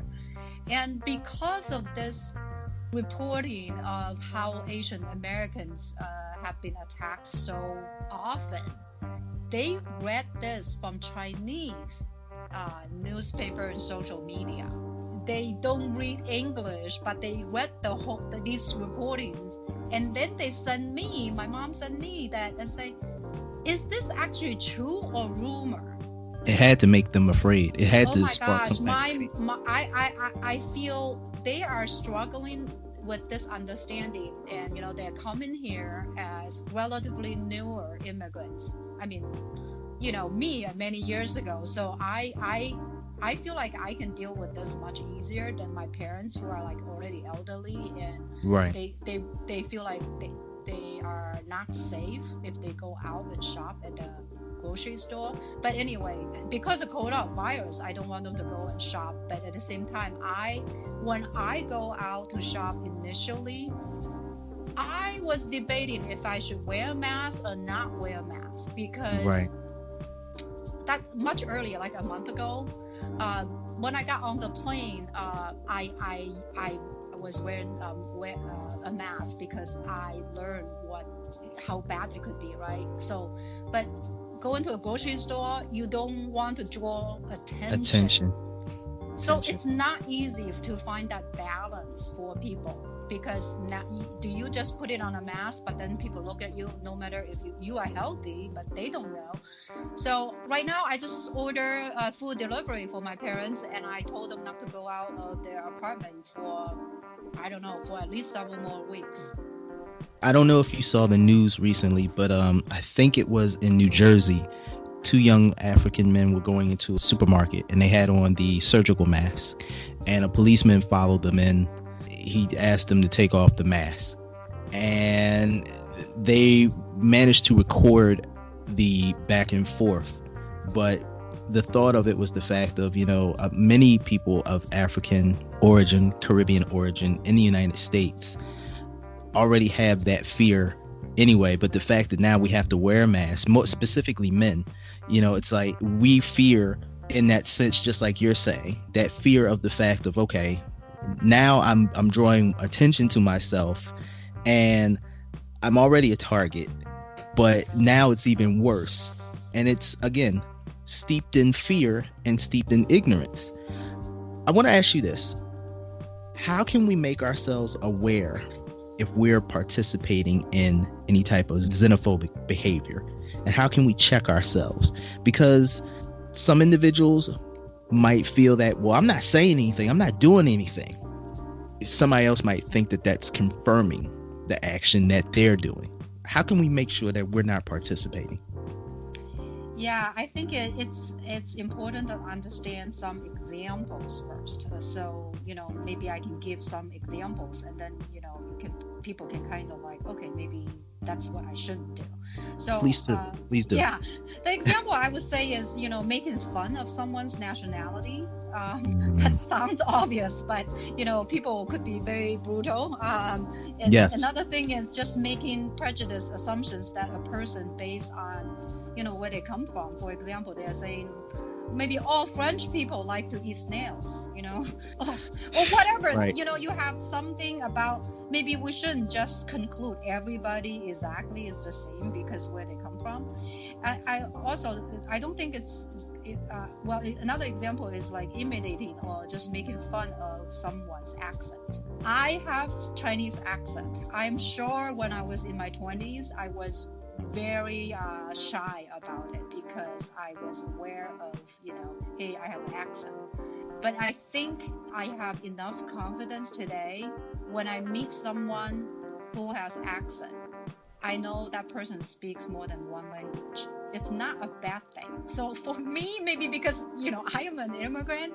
And because of this reporting of how Asian Americans have been attacked so often, they read this from Chinese newspaper and social media. They don't read English, but they read these reportings, and then they send me. My mom sent me that and say, "Is this actually true or rumor?" It had to make them afraid. It had to spark something. I feel they are struggling with this understanding, and they're coming here as relatively newer immigrants. I mean, me many years ago. So I feel like I can deal with this much easier than my parents, who are like already elderly, and they feel like they are not safe if they go out and shop at the grocery store. But anyway, because of coronavirus, I don't want them to go and shop. But at the same time, when I go out to shop initially, I was debating if I should wear a mask or not wear a mask, because Right. that much earlier, like a month ago, when I got on the plane, I was wearing a mask because I learned how bad it could be, right? So, but going to a grocery store, you don't want to draw attention. So it's not easy to find that balance for people, because now, do you just put it on a mask, but then people look at you no matter if you are healthy, but they don't know. So right now I just order food delivery for my parents, and I told them not to go out of their apartment for, I don't know, for at least several more weeks. I don't know if you saw the news recently, but I think it was in New Jersey. 2 young African men were going into a supermarket and they had on the surgical mask, and a policeman followed them in. He asked them to take off the mask, and they managed to record the back and forth. But the thought of it was the fact of, many people of African origin, Caribbean origin in the United States already have that fear anyway, but the fact that now we have to wear a mask, more specifically men, it's like we fear in that sense, just like you're saying, that fear of the fact of, okay, now I'm drawing attention to myself and I'm already a target, but now it's even worse. And it's, again, steeped in fear and steeped in ignorance. I want to ask you this. How can we make ourselves aware if we're participating in any type of xenophobic behavior? And how can we check ourselves? Because some individuals might feel that, well, I'm not saying anything, I'm not doing anything. Somebody else might think that that's confirming the action that they're doing. How can we make sure that we're not participating? Yeah, I think it's important to understand some examples first. So, maybe I can give some examples, and then, people can kind of like, okay, maybe that's what I shouldn't do. So please do. Yeah, the example I would say is, making fun of someone's nationality. That sounds obvious, but people could be very brutal. And yes. Another thing is just making prejudice assumptions that a person based on where they come from. For example, they are saying maybe all French people like to eat snails, or whatever. Right. You have something about, maybe we shouldn't just conclude everybody exactly is the same because where they come from. I don't think it's another example is like imitating or just making fun of someone's accent. I have Chinese accent. I'm sure when I was in my 20s, I was very shy about it because I was aware of, hey, I have an accent. But I think I have enough confidence today when I meet someone who has accent. I know that person speaks more than one language. It's not a bad thing. So for me, maybe because, I am an immigrant,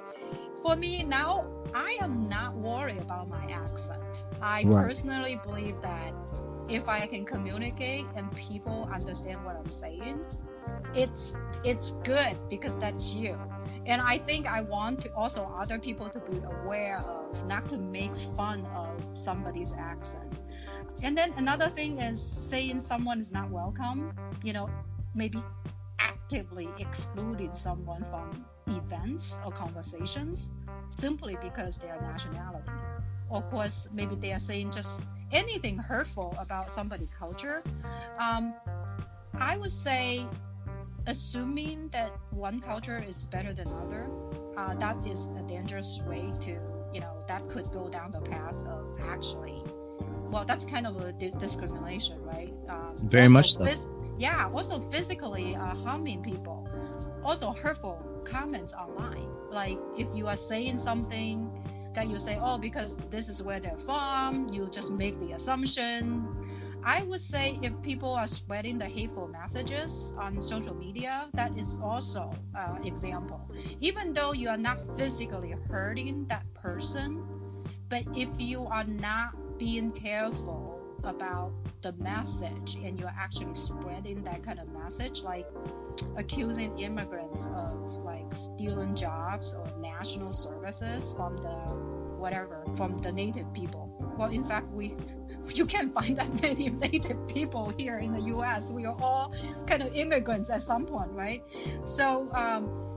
for me now, I am not worried about my accent. I personally believe that if I can communicate and people understand what I'm saying, it's good because that's you. And I think I want to also other people to be aware of, not to make fun of somebody's accent. And then another thing is saying someone is not welcome, maybe actively excluding someone from events or conversations simply because their nationality. Of course, maybe they are saying just anything hurtful about somebody's culture. I would say assuming that one culture is better than other, that is a dangerous way to, that could go down the path of actually, well, that's kind of a discrimination, right? Very much so. Also physically harming people. Also hurtful comments online. Like if you are saying something that you say, oh, because this is where they're from, you just make the assumption. I would say if people are spreading the hateful messages on social media, that is also an example. Even though you are not physically hurting that person, but if you are not being careful about the message and you're actually spreading that kind of message, like accusing immigrants of like stealing jobs or national services from the native people, Well, in fact, you can't find that many native people here in the U.S. We are all kind of immigrants at some point, right? So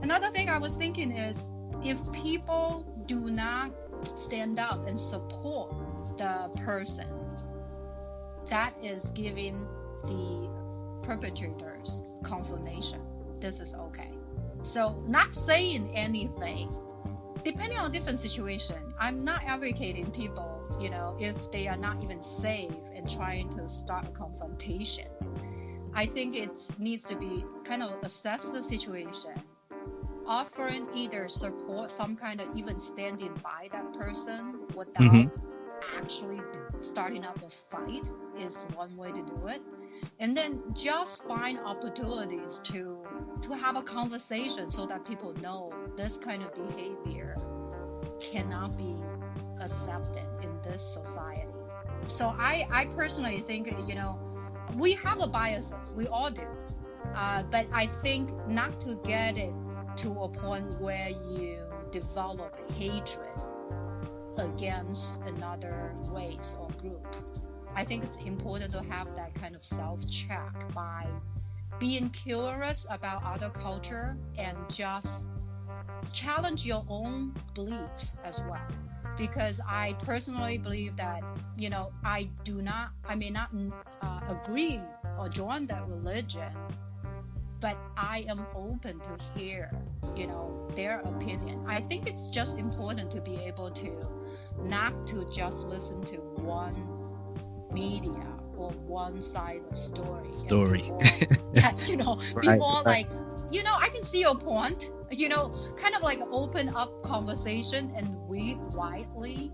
another thing I was thinking is, if people do not stand up and support the person, that is giving the perpetrators confirmation this is okay. So not saying anything, depending on different situation, I'm not advocating people, if they are not even safe and trying to start a confrontation. I think it needs to be kind of assess the situation, offering either support, some kind of even standing by that person without actually starting up a fight is one way to do it. And then just find opportunities to have a conversation so that people know this kind of behavior cannot be accepted in this society. So I personally think, we have a biases, we all do. But I think not to get it to a point where you develop hatred against another race or group. I think it's important to have that kind of self-check by being curious about other culture and just challenge your own beliefs as well. Because I personally believe that, I may not agree or join that religion, but I am open to hear, their opinion. I think it's just important to be able to not to just listen to one media or one side of story. People like, I can see your point, kind of like open up conversation and read widely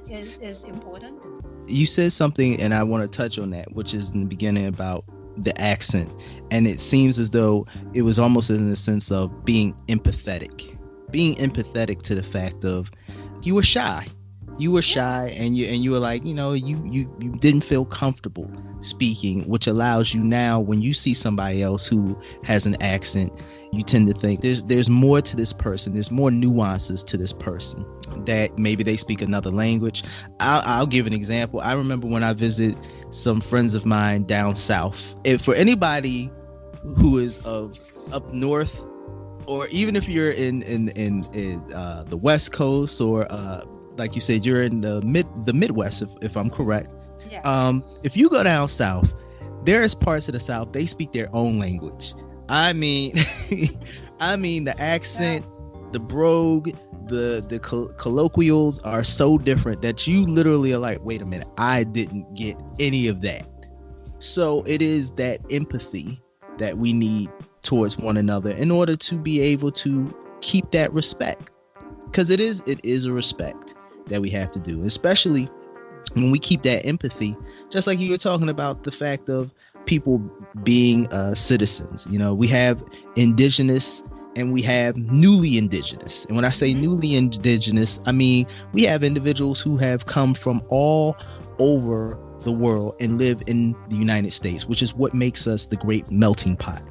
is important. You said something, and I want to touch on that, which is in the beginning about the accent. And it seems as though it was almost in the sense of being empathetic to the fact of you were shy. And you were like, you didn't feel comfortable speaking, which allows you now, when you see somebody else who has an accent, you tend to think there's more to this person. There's more nuances to this person, that maybe they speak another language. I'll give an example. I remember when I visited some friends of mine down south. If for anybody who is of up north, or even if you're in the West Coast, or like you said, you're in the Midwest, if I'm correct. Yeah. If you go down south, there's parts of the South, they speak their own language. I mean, the accent, the brogue, the colloquials are so different that you literally are like, wait a minute, I didn't get any of that. So it is that empathy that we need towards one another in order to be able to keep that respect, because it is a respect that we have to do, especially when we keep that empathy, just like you were talking about the fact of people being citizens. We have indigenous and we have newly indigenous. And when I say newly indigenous, I mean we have individuals who have come from all over the world and live in the United States, which is what makes us the great melting pot.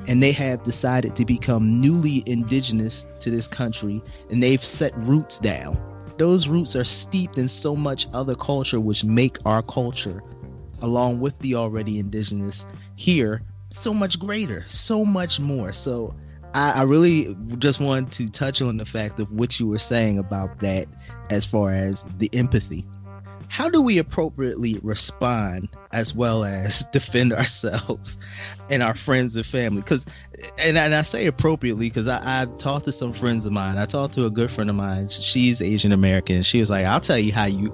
And they have decided to become newly indigenous to this country, and they've set roots down. Those roots are steeped in so much other culture, which make our culture, along with the already indigenous here, so much greater, so much more. So I really just wanted to touch on the fact of what you were saying about that, as far as the empathy. How do we appropriately respond as well as defend ourselves and our friends and family? And I say appropriately because I've talked to some friends of mine. I talked to a good friend of mine. She's Asian American. She was like, I'll tell you how you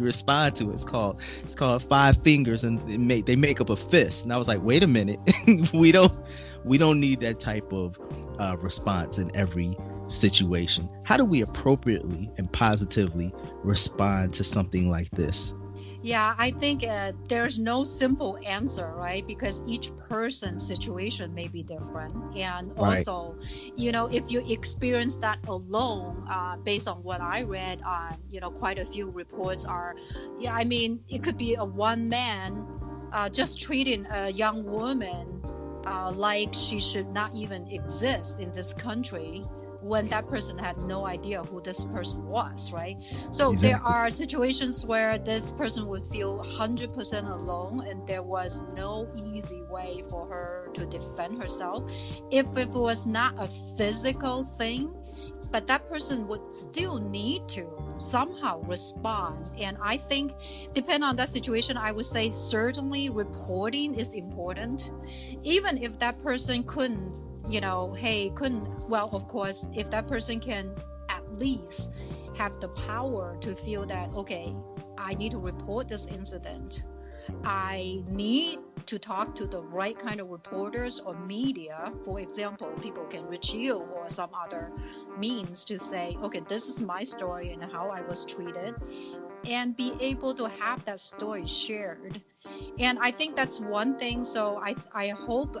respond to it. It's called five fingers, and they make up a fist. And I was like, wait a minute, we don't need that type of response in every situation. How do we appropriately and positively respond to something like this? Yeah, I think there's no simple answer, right? Because each person's situation may be different. And also, if you experience that alone, based on what I read on, quite a few reports are, it could be a one man just treating a young woman like she should not even exist in this country. when that person had no idea who this person was, right? So Exactly. there are situations where this person would feel 100% alone, and there was no easy way for her to defend herself. If it was not a physical thing, but that person would still need to somehow respond. And I think, depending on that situation, I would say certainly reporting is important. Even if that person couldn't, well, of course, if that person can at least have the power to feel that, okay, I need to report this incident. I need to talk to the right kind of reporters or media. For example, people can reach you or some other means to say, okay, this is my story and how I was treated, and be able to have that story shared. And I think that's one thing. So I hope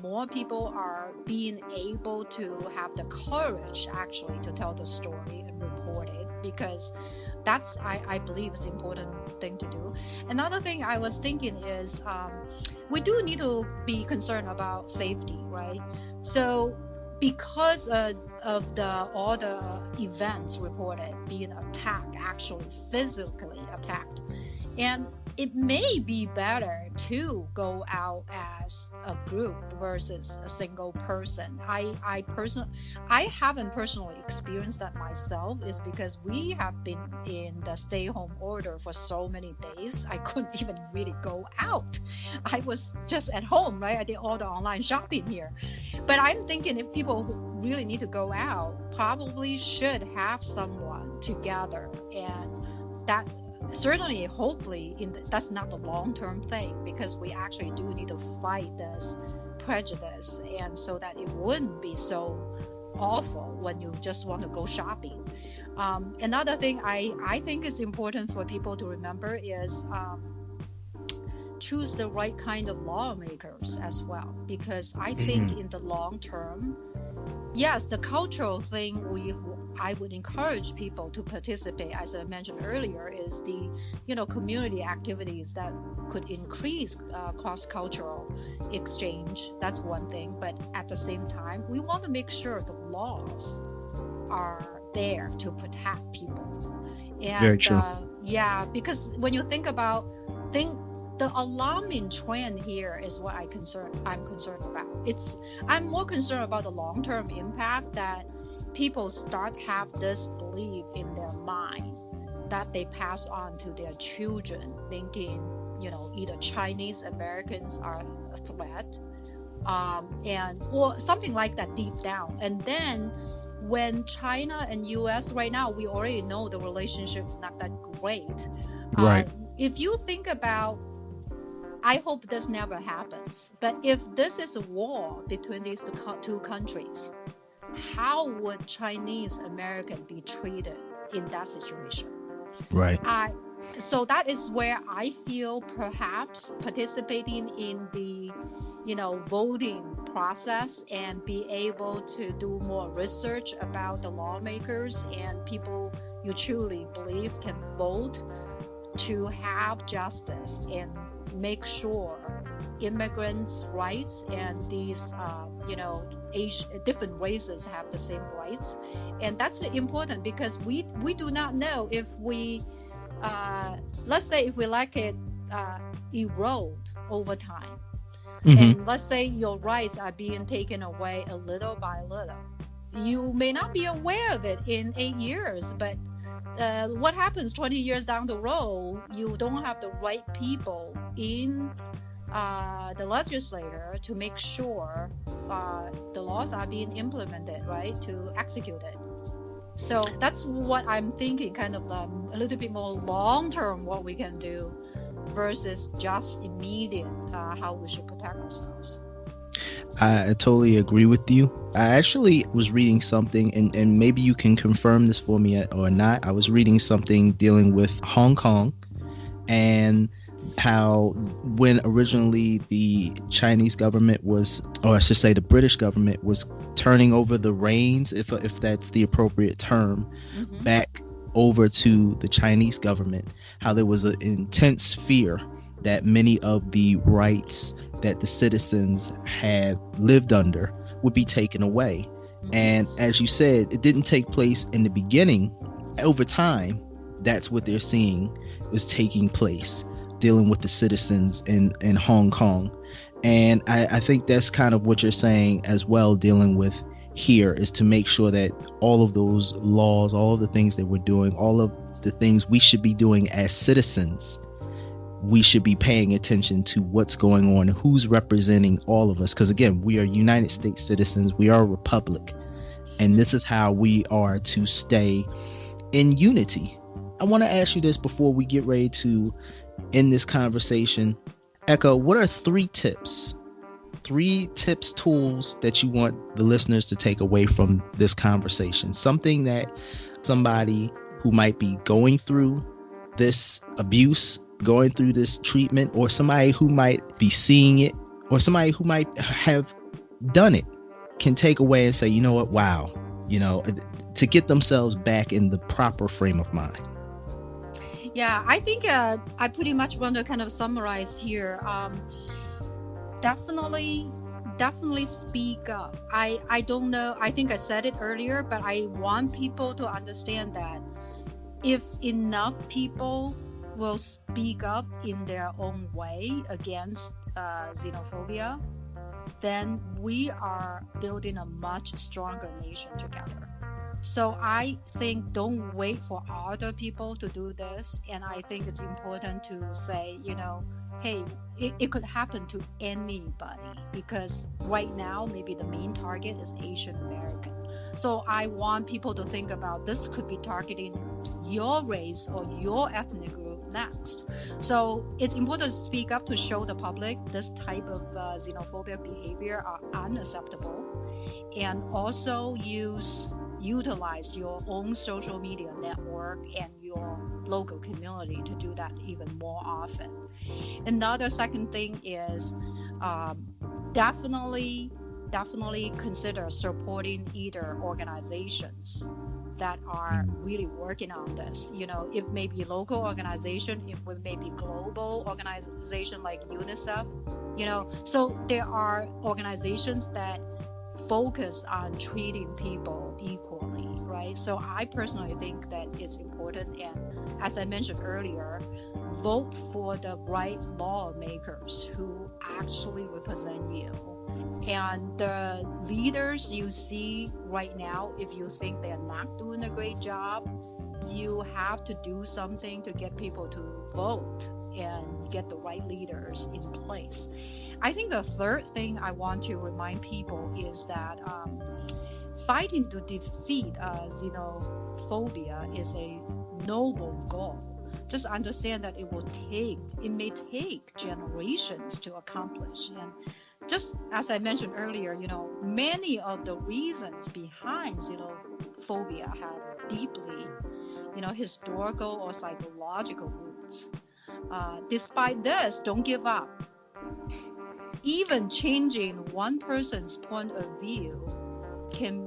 more people are being able to have the courage actually to tell the story and report it, because that's, I believe, is an important thing to do. Another thing I was thinking is we do need to be concerned about safety, right? So because of all the events reported being attacked, actually physically attacked, and it may be better to go out as a group versus a single person. I haven't personally experienced that myself, is because we have been in the stay-home order for so many days. I couldn't even really go out. I was just at home, right? I did all the online shopping here. But I'm thinking if people who really need to go out probably should have someone together, and that certainly, hopefully, that's not the long-term thing, because we actually do need to fight this prejudice, and so that it wouldn't be so awful when you just want to go shopping. Another thing I think is important for people to remember is choose the right kind of lawmakers as well, because I think in the long term, yes, the cultural thing I would encourage people to participate, as I mentioned earlier, is the community activities that could increase cross-cultural exchange. That's one thing. But at the same time, we want to make sure the laws are there to protect people. And, very true. Because when you think about the alarming trend here is what I'm concerned about. I'm more concerned about the long-term impact, that people start have this belief in their mind that they pass on to their children, thinking, either Chinese Americans are a threat, or something like that deep down. And then when China and US right now, we already know the relationship is not that great. Right. If you think about, I hope this never happens, but if this is a war between these two countries, how would Chinese American be treated in that situation? Right. So that is where I feel perhaps participating in the voting process and be able to do more research about the lawmakers and people you truly believe can vote to have justice and make sure immigrants' rights and these different races have the same rights. And that's important, because we do not know if we let's say if we let it erode over time, and let's say your rights are being taken away a little by little. You may not be aware of it in 8 years, but what happens 20 years down the road, you don't have the right people in the legislature to make sure the laws are being implemented, right, to execute it. So that's what I'm thinking, kind of a little bit more long-term what we can do versus just immediate how we should protect ourselves. I totally agree with you. I actually was reading something, and maybe you can confirm this for me or not. I was reading something dealing with Hong Kong and how when originally the Chinese government was, or I should say the British government was turning over the reins, if that's the appropriate term, back over to the Chinese government, how there was an intense fear that many of the rights that the citizens had lived under would be taken away. And as you said, it didn't take place in the beginning. Over time, that's what they're seeing is taking place, dealing with the citizens in Hong Kong. And I think that's kind of what you're saying as well, dealing with here, is to make sure that all of those laws, all of the things that we're doing, all of the things we should be doing as citizens, we should be paying attention to what's going on, who's representing all of us. Because again, we are United States citizens, we are a republic, and this is how we are to stay in unity. I want to ask you this before we get ready to end this conversation. Echo, what are three tips, tools that you want the listeners to take away from this conversation? Something that somebody who might be going through this abuse, going through this treatment, or somebody who might be seeing it, or somebody who might have done it, can take away and say, you know what, wow, to get themselves back in the proper frame of mind. Yeah, I think I pretty much want to kind of summarize here. Definitely speak up. I don't know, I think I said it earlier, but I want people to understand that if enough people will speak up in their own way against xenophobia, then we are building a much stronger nation together. So I think don't wait for other people to do this. And I think it's important to say, hey, it could happen to anybody, because right now maybe the main target is Asian American. So I want people to think about this could be targeting your race or your ethnic group next. So it's important to speak up to show the public this type of xenophobic behavior are unacceptable, and also utilize your own social media network and your local community to do that even more often. Another second thing is definitely consider supporting either organizations that are really working on this. It may be local organization, it may be global organization like UNICEF, so there are organizations that focus on treating people equally, right? So I personally think that it's important, and as I mentioned earlier, vote for the right lawmakers who actually represent you. And the leaders you see right now, if you think they're not doing a great job, you have to do something to get people to vote and get the right leaders in place. I think the third thing I want to remind people is that fighting to defeat xenophobia is a noble goal. Just understand that it may take generations to accomplish. And just as I mentioned earlier, many of the reasons behind xenophobia have deeply, historical or psychological roots. Despite this, don't give up. Even changing one person's point of view can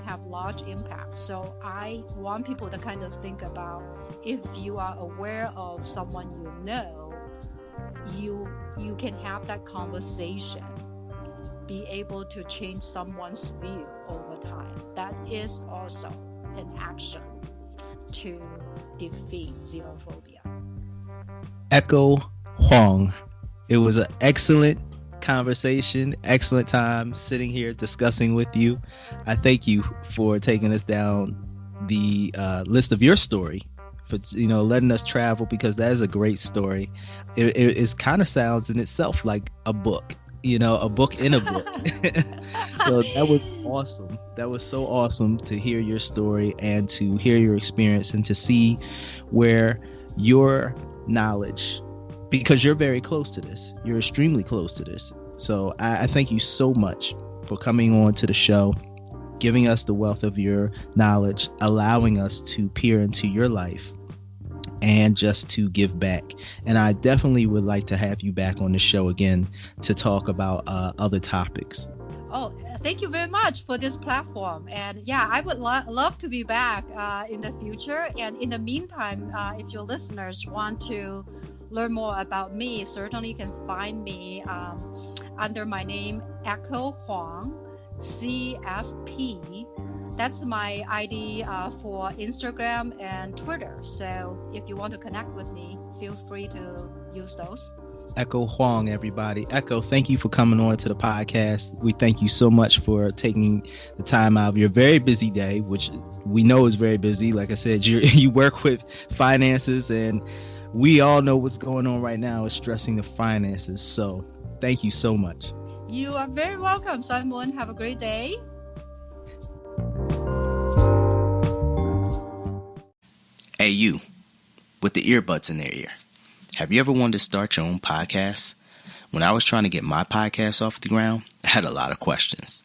have large impact. So I want people to kind of think about, if you are aware of someone you can have that conversation, be able to change someone's view over time. That is also an action to defeat xenophobia. Echo Huang. It was an excellent conversation, excellent time sitting here discussing with you. I thank you for taking us down the list of your story, for letting us travel, because that is a great story. It kind of sounds in itself like a book, a book in a book. So that was awesome. That was so awesome to hear your story and to hear your experience and to see where your knowledge, because you're very close to this. You're extremely close to this. So I thank you so much for coming on to the show, giving us the wealth of your knowledge, allowing us to peer into your life and just to give back. And I definitely would like to have you back on the show again to talk about other topics. Oh, thank you very much for this platform. And yeah, I would love to be back in the future. And in the meantime, if your listeners want to learn more about me, certainly you can find me under my name, Echo Huang. CFP. That's my ID for Instagram and Twitter. So if you want to connect with me, feel free to use those. Echo Huang, everybody. Echo, thank you for coming on to the podcast. We thank you so much for taking the time out of your very busy day, which we know is very busy. Like I said, you work with finances, and we all know what's going on right now is stressing the finances. So thank you so much. You are very welcome, Simon. Have a great day. Hey, you, with the earbuds in their ear. Have you ever wanted to start your own podcast? When I was trying to get my podcast off the ground, I had a lot of questions.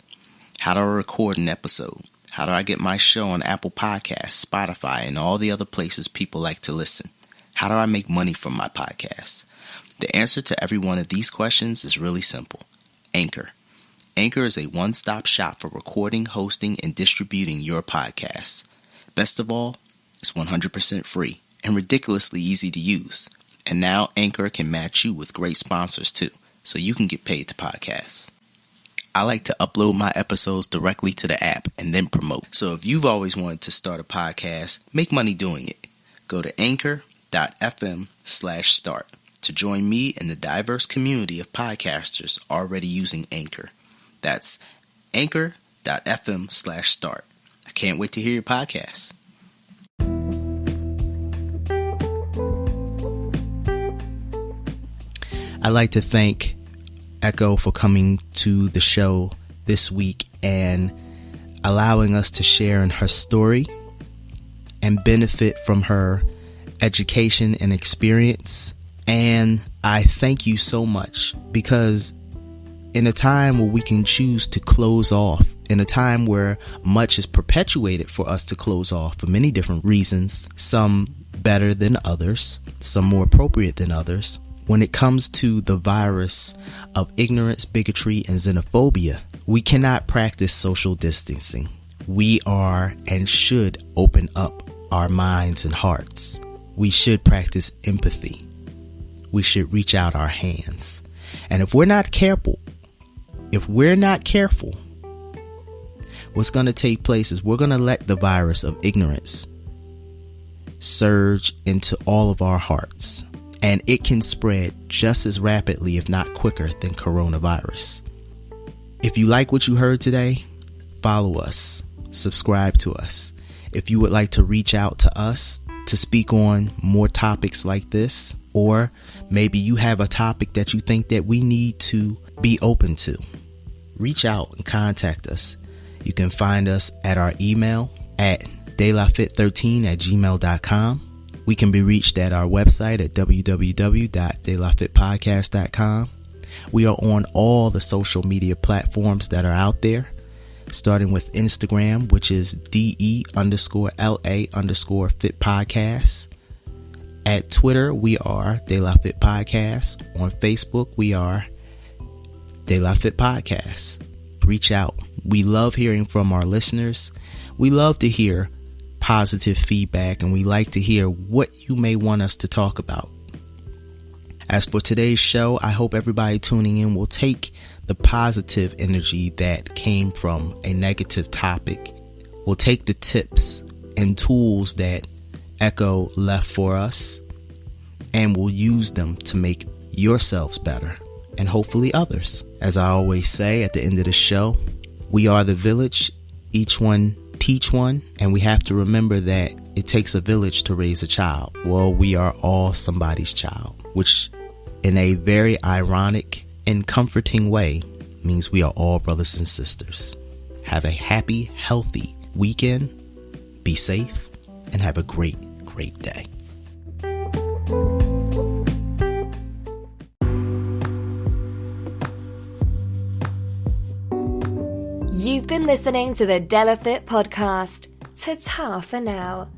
How do I record an episode? How do I get my show on Apple Podcasts, Spotify, and all the other places people like to listen? How do I make money from my podcast? The answer to every one of these questions is really simple. Anchor. Anchor is a one-stop shop for recording, hosting, and distributing your podcasts. Best of all, it's 100% free and ridiculously easy to use. And now Anchor can match you with great sponsors too, so you can get paid to podcast. I like to upload my episodes directly to the app and then promote. So if you've always wanted to start a podcast, make money doing it. Go to anchor.fm/start to join me in the diverse community of podcasters already using Anchor. That's anchor.fm/start. I can't wait to hear your podcast. I'd like to thank Echo for coming to the show this week and allowing us to share in her story and benefit from her education and experience. And I thank you so much, because in a time where we can choose to close off, in a time where much is perpetuated for us to close off for many different reasons, some better than others, some more appropriate than others, when it comes to the virus of ignorance, bigotry, and xenophobia, we cannot practice social distancing. We are and should open up our minds and hearts. We should practice empathy. We should reach out our hands. And if we're not careful, what's going to take place is we're going to let the virus of ignorance surge into all of our hearts. And it can spread just as rapidly, if not quicker, than coronavirus. If you like what you heard today, follow us, subscribe to us. If you would like to reach out to us to speak on more topics like this, or maybe you have a topic that you think that we need to be open to, reach out and contact us. You can find us at our email at delafit13@gmail.com. We can be reached at our website at www.delafitpodcast.com. We are on all the social media platforms that are out there, starting with Instagram, which is DE_LA_fit_podcast. At Twitter, we are De La Fit Podcast. On Facebook, we are De La Fit Podcast. Reach out. We love hearing from our listeners. We love to hear positive feedback, and we like to hear what you may want us to talk about. As for today's show, I hope everybody tuning in will take the positive energy that came from a negative topic. We'll take the tips and tools that Echo left for us, and we'll use them to make yourselves better, and hopefully others. As I always say at the end of the show, we are the village, each one teach one, and we have to remember that it takes a village to raise a child. Well, we are all somebody's child, which in a very ironic and comforting way means we are all brothers and sisters. Have a happy, healthy weekend. Be safe and have a great, great day. You've been listening to the De La Fit podcast. Ta-ta for now.